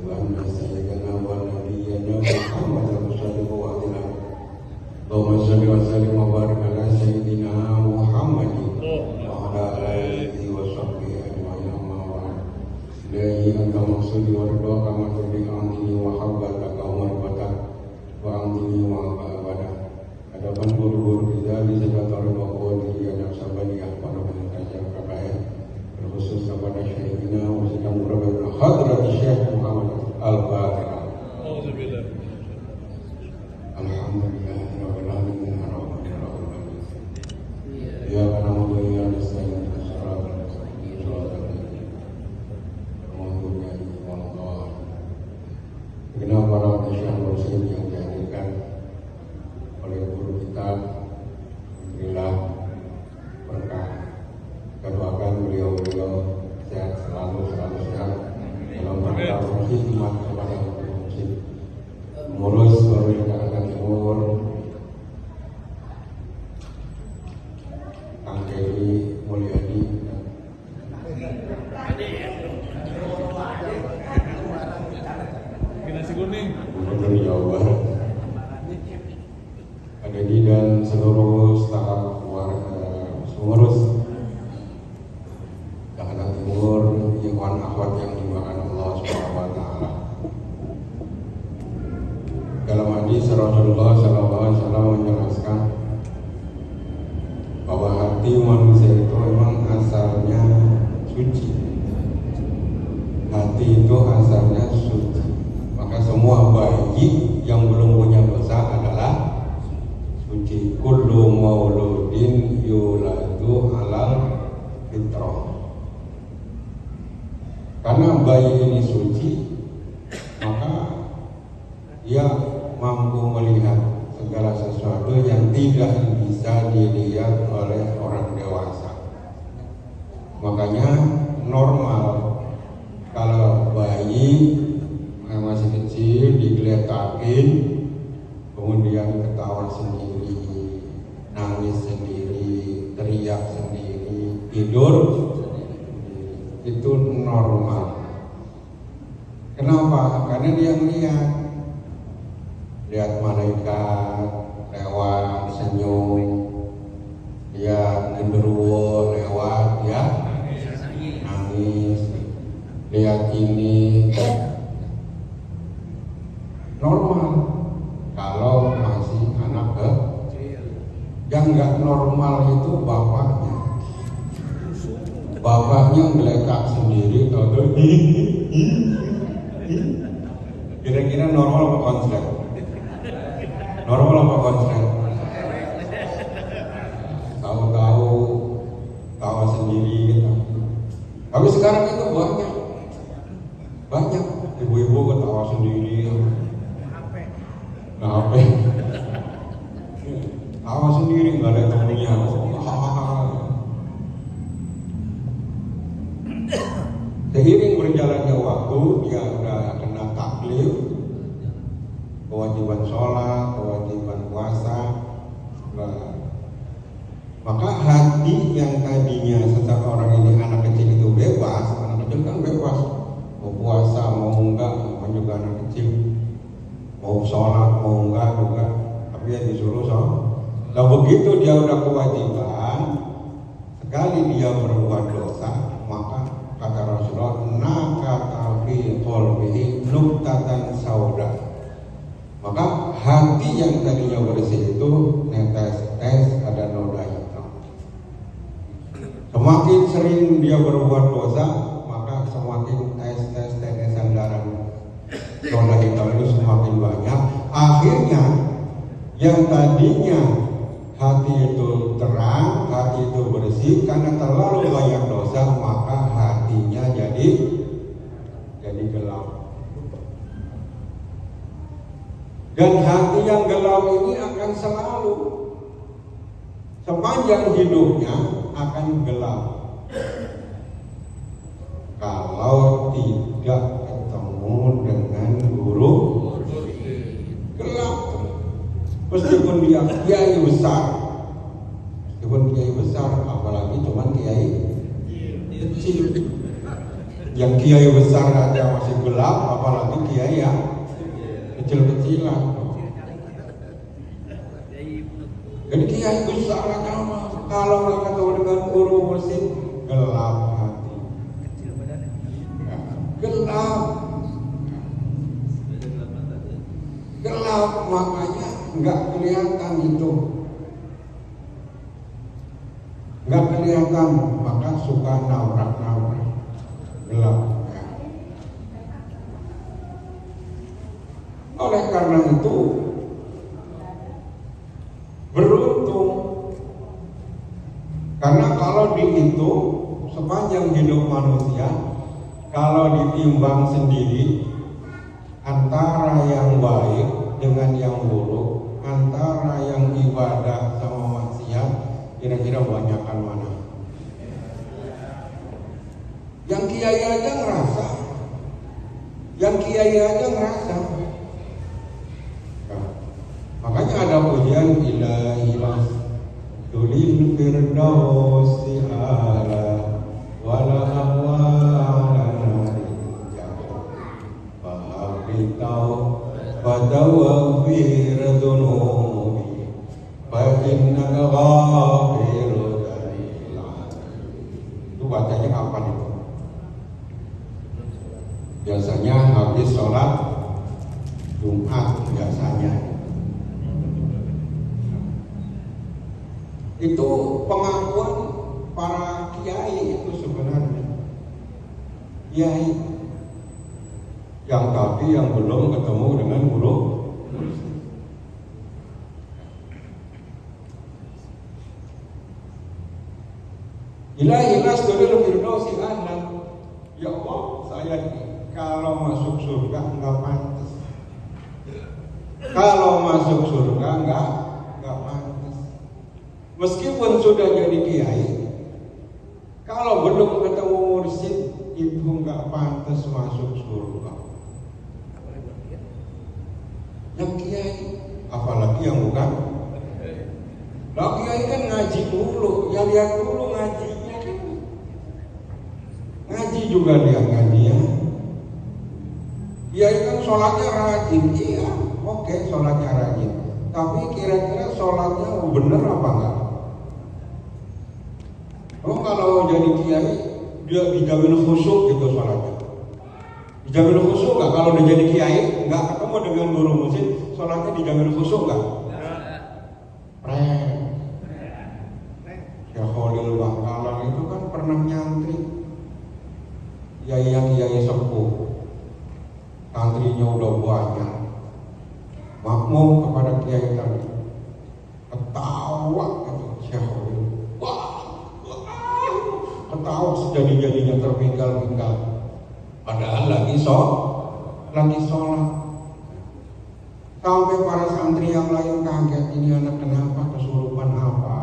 أن سيدنا ونبينا محمد صلى الله عليه وسلم اللهم صل وسلم وبارك على سيدنا محمد وعلى آله وصحبه أجمعين أما بعد إلهي أنت مقصودي ورضاك كما ترضي عني وحبك ومرضاتك وأمضني وأبدا Adapun guru-guru kita di sekitar bahwa diri anak sahabatnya pada mengajar KKN terkhusus kepada Syekhina Wasidang Murabbi Hadrat Syekh Muhammad Al-Fatihah. Alhamdulillah Rabbil Alamin Ar-Rahmanir Rahim. Ya na'budu wa iyyaka nasta'in Shiratal mustaqim Shiratal ladzina an'amta 'alaihim. Kenapa para Syekh Rasul yang dihadirkan oleh guru kita, berilah berkah, doakan beliau-beliau sehat selalu sehat dalam rangka khidmat kepada muslim, mengurus pemerintah timur, Kang Keri Mulyadi, nasi kuning, Gubernur Jawa Barat, Adedi dan seluruh staf pengurus Jakarta Timur, ikhwan akhwat yang dimuliakan Allah Subhanahu wa taala. Dalam hadis Rasulullah sallallahu alaihi wasallam menjelaskan bahwa hati manusia itu memang asalnya suci. Hati itu asalnya suci. Maka semua bayi yang belum punya dosa adalah suci. Kullu mauludin yuladu alal fitrah. Karena bayi ini suci, maka dia mampu melihat segala sesuatu yang tidak bisa dilihat oleh orang dewasa. Makanya normal kalau bayi yang masih kecil digeletakin, kemudian ketawa sendiri, nangis sendiri, teriak sendiri, tidur sendiri. Itu normal. Kenapa? Karena dia lihat malaikat lewat, senyum, lihat genderuwo lewat, ya nangis, lihat ini normal. Kalau masih anak kecil, yang nggak normal itu bapaknya ngelekak sendiri, atau kira-kira normal apa konslet? Normal apa konslet? Tahu-tahu tawa sendiri gitu. Tapi sekarang itu banyak ibu-ibu ketawa sendiri. Nah, tawa sendiri nggak ada temennya. Seiring berjalannya waktu, dia udah kena taklif, kewajiban sholat, kewajiban puasa. Maka hati yang tadinya seseorang ini anak kecil itu bebas, anak kecil kan bebas, mau puasa mau enggak, mau juga anak kecil, mau sholat mau enggak juga, tapi ya disuruh sholat. Nah begitu dia udah kewajiban, sekali dia berbuat dosa, maka kata Rasulullah, nakata fi qalbihi nuktatan sauda. Maka hati yang tadinya bersih itu netes-tes ada noda hitam. Semakin sering dia berbuat dosa, maka semakin tetesan darah noda hitam itu semakin banyak. Akhirnya yang tadinya hati itu terang, hati itu bersih, karena terlalu banyak dosa, maka hatinya jadi gelap. Dan hati yang gelap ini akan selalu sepanjang hidupnya akan gelap kalau tidak ketemu dengan guru. Gelap meskipun dia kiai besar, apalagi cuman kiai kecil. Yang kiai besar aja masih gelap, apalagi kiai yang kecil-kecilan. Jadi kiai besar aja kalau nggak ketemu dengan guru mursyid gelap hati, gelap, makanya nggak kelihatan itu, nggak kelihatan, maka suka nabrak-nabrak. Gelap. Oleh karena itu beruntung, karena kalau dihitung sepanjang hidup manusia, kalau ditimbang sendiri antara yang baik dengan yang buruk, antara yang ibadah sama maksiat, kira-kira banyakkan mana? Yang kiai aja ngerasa, Nah, makanya ada pujian ilahilah tulil firdausi ala wala awala fahabritau fatawaghfir dhunubi fa innaka ghafirud dzalik. Itu bacanya kapan itu? Biasanya habis sholat Jumat biasanya. Itu pengakuan para kiai itu sebenarnya. Kiai yang tapi yang belum ketemu dengan guru. Ilahi nasdulil firdausi a'la. Ya Allah, saya kalau masuk surga enggak pantas. Kalau masuk surga enggak pantas. Meskipun sudah jadi kiai, kalau belum ketemu mursyid itu enggak pantas masuk surga. Yang kiai, apalagi yang bukan. Lah kiai kan ngaji dulu, ya lihat dulu ngajinya kan. Ngaji juga lihat ngajinya. Kiai kan sholatnya rajin, iya, oke, sholatnya rajin. Tapi kira-kira sholatnya bener apa enggak? Oh, kalau jadi kiai dia dijamin khusyuk gitu sholatnya. Dijamin khusyuk nggak? Kalau udah jadi kiai nggak ketemu dengan guru musik, sholatnya dijamin khusyuk nggak? Ya Khalil Bangkalan itu kan pernah nyantri kiai sepuh, santrinya udah banyak, makmum kepada kiai tadi, ketawa gitu Syekh Khalil, ketawa sejadi-jadinya terpinggal-pinggal, padahal lagi sholat. Sampai para santri yang lain kaget, ini anak kenapa, kesurupan apa?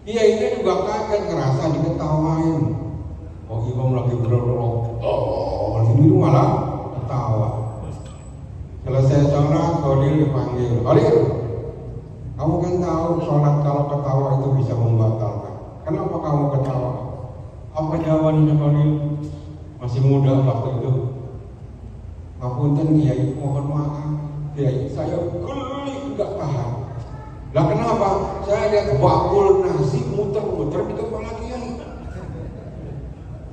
Dia ini juga kaget, ngerasa diketawain. Oh, imam lagi berdoa, ini malah ketawa. Selesai sholat, Khalil dipanggil. Khalil, kamu kan tahu sholat kalau ketawa itu bisa membatalkan. Kenapa kamu ketawa? Apa jawabannya Khalil? Masih muda waktu itu. Ngapunten Kiai, mohon maaf Kiai, saya geli nggak tahan. Lah kenapa? Saya lihat bakul nasi muter-muter di kepala Kiai.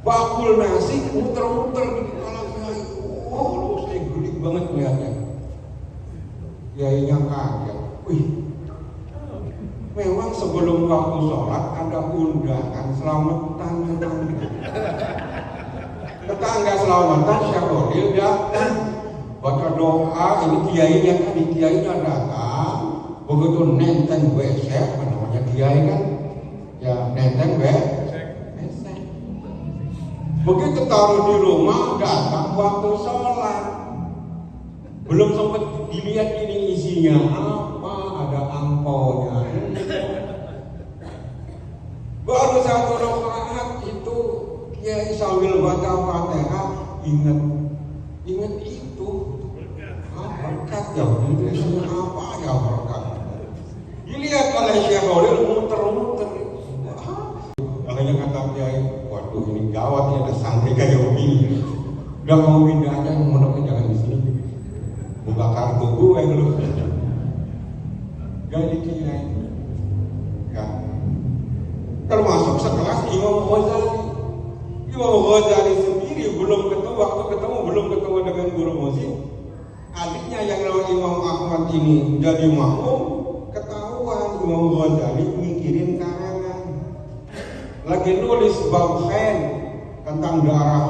Bakul nasi muter-muter di kepala Kiai. Oh, saya geli banget melihatnya. Kiainya kaget. Wih, memang sebelum waktu sholat ada undangan selamatan tetangga selamatan Syekh Khalil datang baca doa. Ini kiainya datang, begitu nenteng besek, namanya kiai kan ya, nenteng besek. Begitu taruh di rumah, datang waktu sholat, belum sempat dilihat ini isinya apa, ada angpaunya. Baru satu rakaat itu Kiai sambil baca Fatihah ingat itu berkat ya, itu isinya apa ya berkat. Dilihat oleh Syekh Khalil muter-muter. Akhirnya kata Kiai, waduh ini gawat ya ada santri kayak begini. Udah kamu pindah aja, mondoknya jangan di sini. Buka kartu gue lu. Jadi kiai. Ya. Termasuk sekelas Imam Ghazali. Imam Ghazali sendiri belum ketemu, waktu ketemu belum ketemu dengan guru musik. Adiknya yang namanya Imam Ahmad ini jadi makmum, ketahuan Imam Ghazali mikirin karangan. Lagi nulis bab khair tentang darah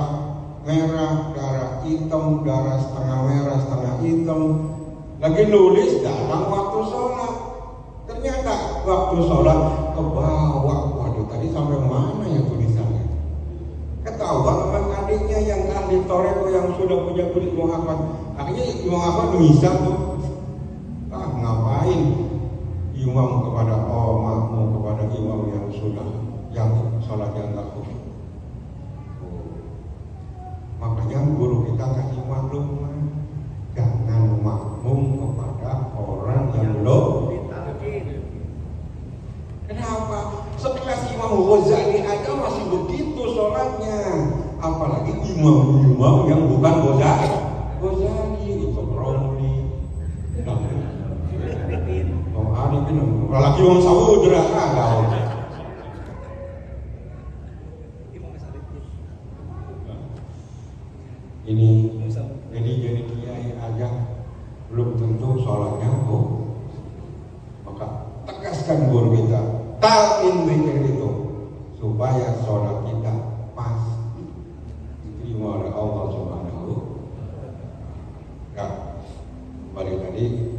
merah, darah hitam, darah setengah merah, setengah hitam. Lagi nulis datang waktu sholat. Ternyata waktu sholat ke bawah. Waduh, tadi sampai mana ya tulisannya? Ketahuan sama adiknya yang ahli toreko yang sudah punya kulit Muhammad. Akhirnya Imam Ahmad bisa tuh. Ngapain imam kepada makmum kepada imam yang sudah yang sholatnya enggak khusyuk. Makanya guru kita kasih maklumat, jangan makmum kepada orang yang belum. Kenapa? Sekelas Imam Ghazali aja masih begitu sholatnya, apalagi imam-imam yang bukan Ghazali itu Romli. Oh, Arif ini, apalagi Imam Samudra ada. Ini jadi kiai aja belum tentu sholatnya kok. Maka tegaskan guru kita, talqin zikir itu supaya sholat kita pas diterima oleh Allah Subhanahu. Ya, balik tadi.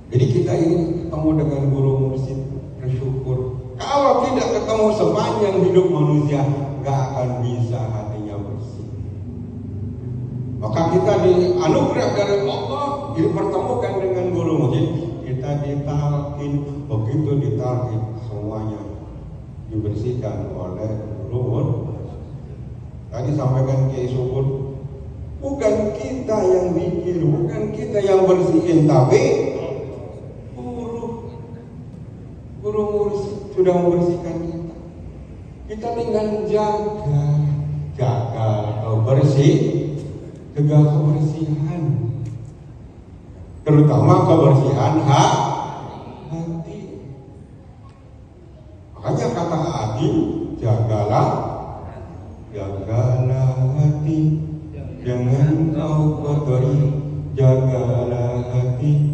Jadi kita ini ketemu dengan guru mursyid bersyukur. Kalau tidak ketemu sepanjang hidup manusia, nggak akan bisa hatinya bersih. Maka kita dianugerah dari Allah dipertemukan dengan guru mursyid. Kita ditalkin, begitu ditalkin semuanya dibersihkan oleh guru. Tadi sampaikan Kiai Subur, bukan kita yang mikir, bukan kita yang bersihin, tapi guru mursyid sudah membersihkan kita. Kita tinggal jaga bersih, jaga kebersihan, terutama kebersihan hati. Makanya kata Adi, jagalah hati, jangan kau kotori, jagalah hati.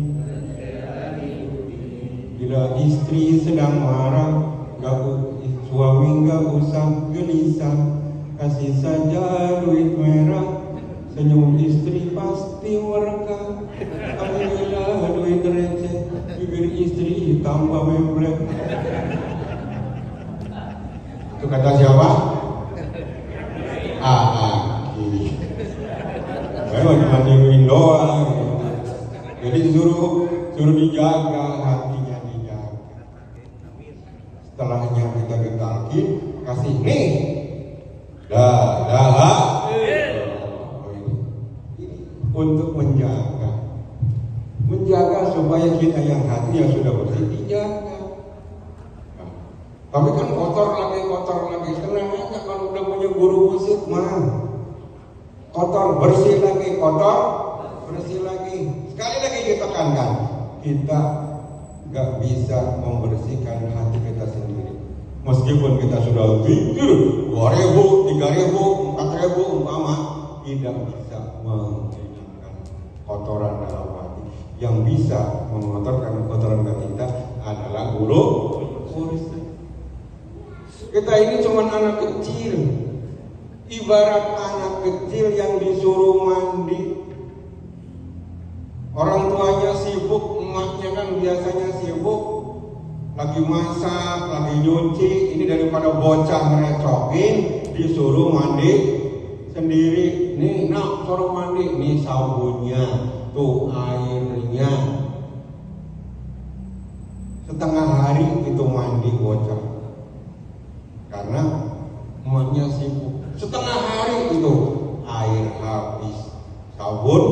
Bila istri sedang marah, suami gak usah gelisah, kasih saja duit merah, senyum istri pasti merekah. Apabila duit receh, bibir istri tambah memblek. Itu kata siapa? Memang cuma diuin doang. Jadi suruh dijaga hatinya, dijaga. Setelahnya kita ditalkin, kasih nih untuk menjaga supaya kita yang hati yang sudah bersih dijaga. Tapi kan kotor lagi. Tenang aja kalau udah punya guru musik mah. Kotor bersih lagi. Sekali lagi kita tekankan, kita nggak bisa membersihkan hati kita sendiri. Meskipun kita sudah zikir 2.000, 3.000, 4.000 umpama, tidak bisa menghilangkan kotoran dalam hati. Yang bisa mengotorkan kotoran hati kita adalah guru mursyid. Kita ini cuma anak kecil, ibarat anak kecil yang disuruh mandi. Orang tuanya sibuk, emaknya kan biasanya sibuk, lagi masak, lagi nyuci. Ini daripada bocah ngerecokin, disuruh mandi sendiri. Nih nak, suruh mandi, nih sabunnya, tuh airnya. Setengah hari itu mandi bocah, karena emaknya sibuk. Setengah hari itu air habis, sabun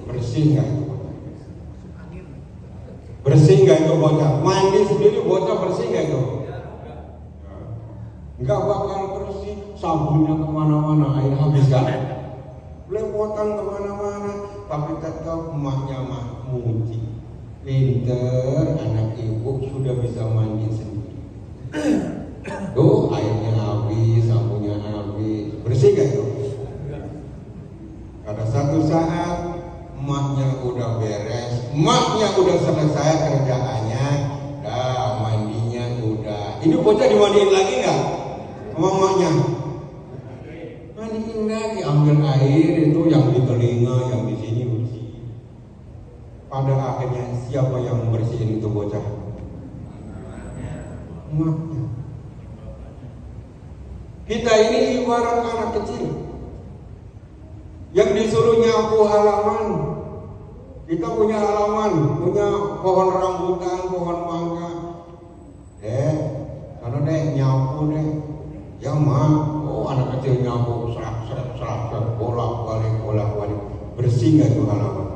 bersih nggak itu? Bersih nggak itu bocah? Mandi sendiri bocah bersih nggak itu? Nggak sabunnya kemana-mana, air habis kan? Belepotan kemana-mana, tapi tetap emaknya mah muji. Pinter, anak ibu sudah bisa mandi sendiri. Tuh airnya habis, sabunnya habis, bersih gak tuh? Pada satu saat emaknya udah beres, emaknya udah selesai kerjaannya, dah mandinya udah. Ini bocah dimandiin lagi nggak? Sama emaknya? Mandiin lagi, ambil air itu yang di telinga, yang di sini bersih. Pada akhirnya siapa yang membersihin itu bocah? Emaknya. Kita ini ibarat anak kecil yang disuruh nyapu halaman. Kita punya halaman, punya pohon rambutan, pohon mangga. Karena nyapu ya mah, anak kecil nyapu, serak, bolak-balik. Bersih nggak itu halaman?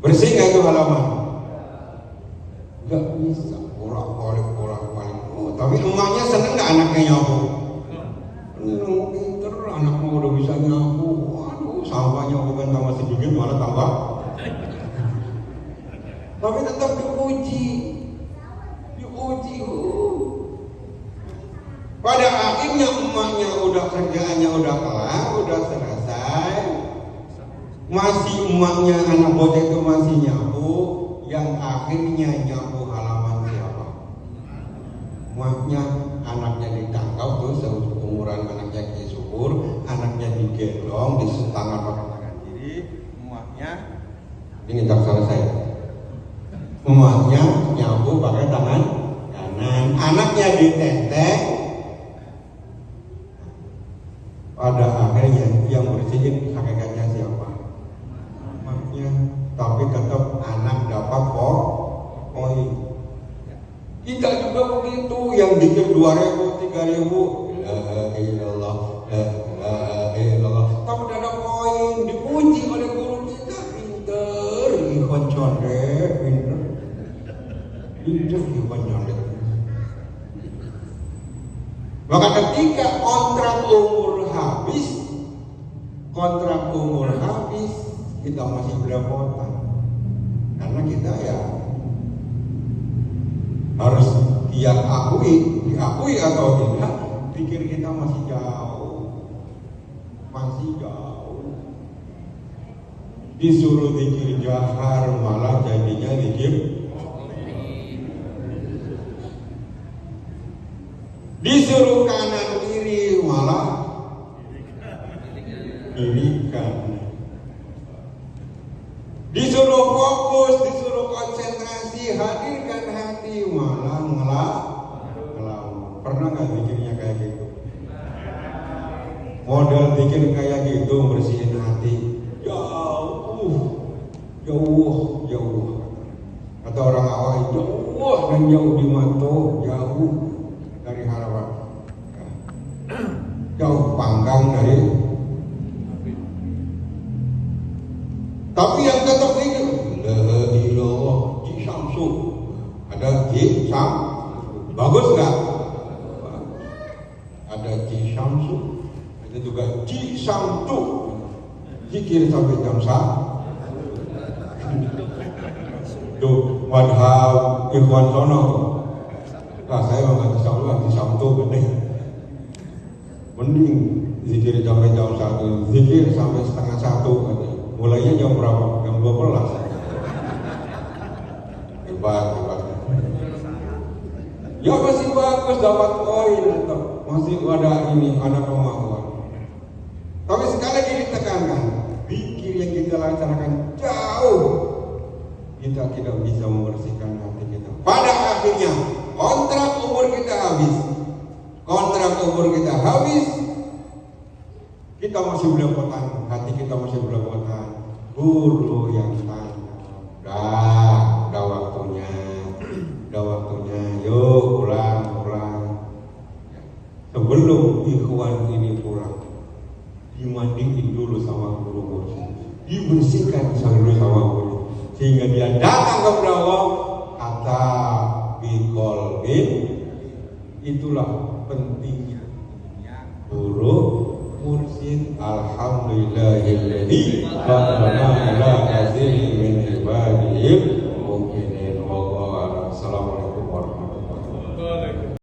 Bersih nggak itu halaman? Nggak bisa, bolak-balik. Tapi emaknya seneng nggak anaknya nyapu? Pinter, anakmu udah bisa nyapu. Waduh, sampahnya bukan tambah sedikit, malah tambah. Tapi tetap dipuji. Pada akhirnya emaknya udah kerjaannya udah kelar, udah selesai. Masih emaknya anak bocah itu masih nyapu. Yang akhirnya nyapu halaman siapa? Emaknya, anaknya ditangkap tuh seumuran anaknya Ki Subur, anaknya digendong, disentangan pakai tangan kiri, emaknya ini tak selesai. Emaknya nyapu pakai tangan kanan, anaknya diteteng. Pada akhirnya yang bersihin hakikatnya siapa? Emaknya, tapi tetap anak dapat poin. Kita juga begitu, yang dikir 2.000, 3.000, ilallah, tapi ada poin, dipuji oleh guru kita, pinter, ikhwan condet, pinter, ikhwan condet. Maka ketika kontrak umur habis, kita masih belepotan, karena kita ya harus diakui atau tidak, pikir kita masih jauh. Disuruh zikir jahar malah jadinya zikir, disuruh kanan kiri malah kiri kanan, disuruh fokus, disuruh konsentrasi, hadirkan hati malah ngelamun. Pernah nggak zikirnya kayak gitu? Model zikir kayak gitu bersihin hati jauh. Kata orang awal, jauh di mata, jauh dari harapan, jauh panggang dari. Tapi yang tetap ini la ilaha Samsu, ada Sam, bagus nggak? Ada Samsu, ada juga Samtu, zikir sampai jam 1. Tuh madhab Ikhwan sono. Nah saya nggak Samtu bening. Mending zikir sampai jam 1, zikir sampai setengah 1 katanya. Mulainya jam berapa? Jam 12. Hebat. Ya masih bagus, dapat poin, masih ada kemauan. Tapi sekali lagi ditekankan, zikir yang kita laksanakan jauh, kita tidak bisa membersihkan hati kita. Pada akhirnya kontrak umur kita habis, kita masih belepotan, hati kita masih belepotan. Guru yang tanya, udah waktunya, yuk pulang. Sebelum ikhwan ini pulang, dimandiin dulu sama guru, dibersihkan dulu sama guru, sehingga dia datang kepada Allah. Kata biqolbin, itulah pentingnya masjid. Alhamdulillahilladzi hadana ila hadhihi